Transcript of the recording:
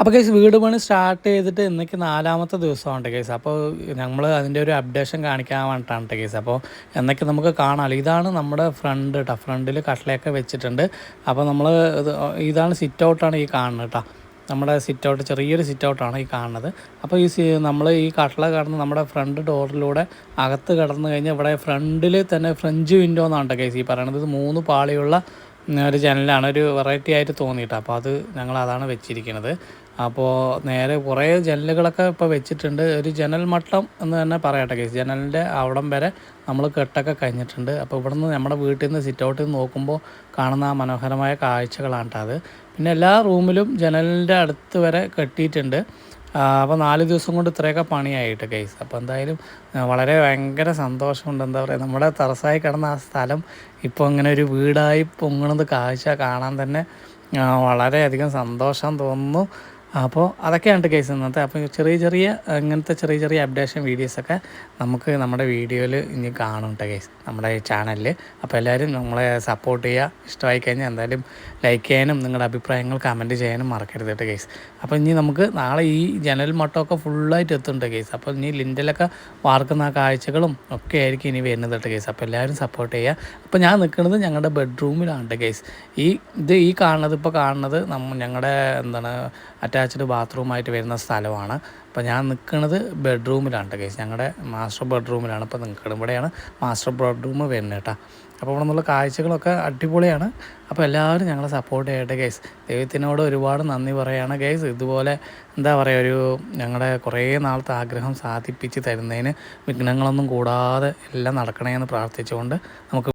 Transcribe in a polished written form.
അപ്പോൾ ഗൈസ് വീട് പണി സ്റ്റാർട്ട് ചെയ്തിട്ട് ഇന്നേക്ക് 4-ാമത്തെ ദിവസമാണ് ഗൈസ്. അപ്പോൾ നമ്മൾ അതിൻ്റെ ഒരു അപ്ഡേഷൻ കാണിക്കാൻ വേണ്ടിയിട്ടാണ് കേസ്. അപ്പോൾ എന്നൊക്കെ നമുക്ക് കാണാമല്ലോ. ഇതാണ് നമ്മുടെ ഫ്രണ്ട് കേട്ടോ. ഫ്രണ്ടിൽ കട്ടലയൊക്കെ വെച്ചിട്ടുണ്ട്. അപ്പോൾ നമ്മൾ ഇതാണ് സിറ്റ് ഔട്ടാണ് ഈ കാണുന്നത് കേട്ടോ. നമ്മുടെ സിറ്റ് ഔട്ട് ചെറിയൊരു സിറ്റ് ഔട്ടാണ് ഈ കാണുന്നത്. അപ്പോൾ നമ്മൾ ഈ കട്ടള കടന്ന് നമ്മുടെ ഫ്രണ്ട് ഡോറിലൂടെ അകത്ത് കടന്നു കഴിഞ്ഞാൽ ഇവിടെ ഫ്രണ്ടിൽ തന്നെ ഫ്രഞ്ച് വിൻഡോ എന്നാണ് കേസ് ഈ പറയണത്. ഇത് 3 പാളിയുള്ള ഒരു ജനലാണ്. ഒരു വെറൈറ്റി ആയിട്ട് തോന്നിയിട്ട് അപ്പോൾ അത് ഞങ്ങൾ അതാണ് വെച്ചിരിക്കുന്നത്. അപ്പോൾ നേരെ കുറേ ജനലുകളൊക്കെ ഇപ്പോൾ വെച്ചിട്ടുണ്ട്. ഒരു ജനൽ മട്ടം എന്ന് തന്നെ പറയട്ടെ കേസ്. ജനലിൻ്റെ അവിടം വരെ നമ്മൾ കെട്ടൊക്കെ കഴിഞ്ഞിട്ടുണ്ട്. അപ്പോൾ ഇവിടുന്ന് നമ്മുടെ വീട്ടിൽ നിന്ന് സിറ്റ് ഔട്ടിൽ നിന്ന് നോക്കുമ്പോൾ കാണുന്ന ആ മനോഹരമായ കാഴ്ചകളാണ് അത്. പിന്നെ എല്ലാ റൂമിലും ജനലിൻ്റെ അടുത്ത് വരെ കെട്ടിയിട്ടുണ്ട്. അപ്പോൾ 4 ദിവസം കൊണ്ട് ഇത്രയൊക്കെ പണിയായിട്ട് കേസ്. അപ്പോൾ എന്തായാലും വളരെ ഭയങ്കര സന്തോഷമുണ്ട്. എന്താ പറയുക, നമ്മുടെ തറസായി കിടന്ന ആ സ്ഥലം ഇപ്പോൾ ഇങ്ങനെ ഒരു വീടായി പൊങ്ങുന്നത് കാഴ്ച കാണാൻ തന്നെ വളരെയധികം സന്തോഷം തോന്നുന്നു. അപ്പോൾ അതൊക്കെയാണ് കേസ് ഇന്നത്തെ. അപ്പോൾ ഇങ്ങനത്തെ ചെറിയ അപ്ഡേഷൻ വീഡിയോസൊക്കെ നമുക്ക് നമ്മുടെ വീഡിയോയിൽ ഇനി കാണും കേസ്, നമ്മുടെ ചാനലിൽ. അപ്പോൾ എല്ലാവരും നമ്മളെ സപ്പോർട്ട് ചെയ്യുക. ഇഷ്ടമായി കഴിഞ്ഞാൽ എന്തായാലും ലൈക്ക് ചെയ്യാനും നിങ്ങളുടെ അഭിപ്രായങ്ങൾ കമൻറ്റ് ചെയ്യാനും മറക്കരുത് കേസ്. അപ്പോൾ ഇനി നമുക്ക് നാളെ ഈ ജനൽ മട്ടമൊക്കെ ഫുള്ളായിട്ട് എത്തുന്നുണ്ട് കേസ്. അപ്പോൾ ഇനി ലിൻഡലൊക്കെ വാർക്കുന്ന ആ കാഴ്ചകളും ഒക്കെ ആയിരിക്കും ഇനി വരുന്നത് കേസ്. അപ്പോൾ എല്ലാവരും സപ്പോർട്ട് ചെയ്യുക. അപ്പോൾ ഞാൻ നിൽക്കുന്നത് ഞങ്ങളുടെ ബെഡ്റൂമിലാണ് കേസ്. ഈ കാണുന്നത് ഞങ്ങളുടെ അറ്റാച്ച്ഡ് ബാത്റൂമായിട്ട് വരുന്ന സ്ഥലമാണ്. അപ്പോൾ ഞാൻ നിൽക്കുന്നത് ബെഡ്റൂമിലാണ് കേസ്. ഞങ്ങളുടെ മാസ്റ്റർ ബെഡ്റൂമിലാണ് ഇപ്പോൾ നിൽക്കുന്നത്. ഇവിടെയാണ് മാസ്റ്റർ ബെഡ്റൂം വരുന്നത് കേട്ടോ. അപ്പോൾ ഇവിടെ നിന്നുള്ള കാഴ്ചകളൊക്കെ അടിപൊളിയാണ്. അപ്പോൾ എല്ലാവരും ഞങ്ങളെ സപ്പോർട്ട് ചെയ്യട്ടെ കേസ്. ദൈവത്തിനോട് ഒരുപാട് നന്ദി പറയുകയാണ് കേസ്. ഇതുപോലെ എന്താ പറയുക, ഞങ്ങളുടെ കുറേ നാളത്തെ ആഗ്രഹം സാധിപ്പിച്ച് തരുന്നതിന് വിഘ്നങ്ങളൊന്നും കൂടാതെ എല്ലാം നടക്കണമെന്ന് പ്രാർത്ഥിച്ചുകൊണ്ട് നമുക്ക്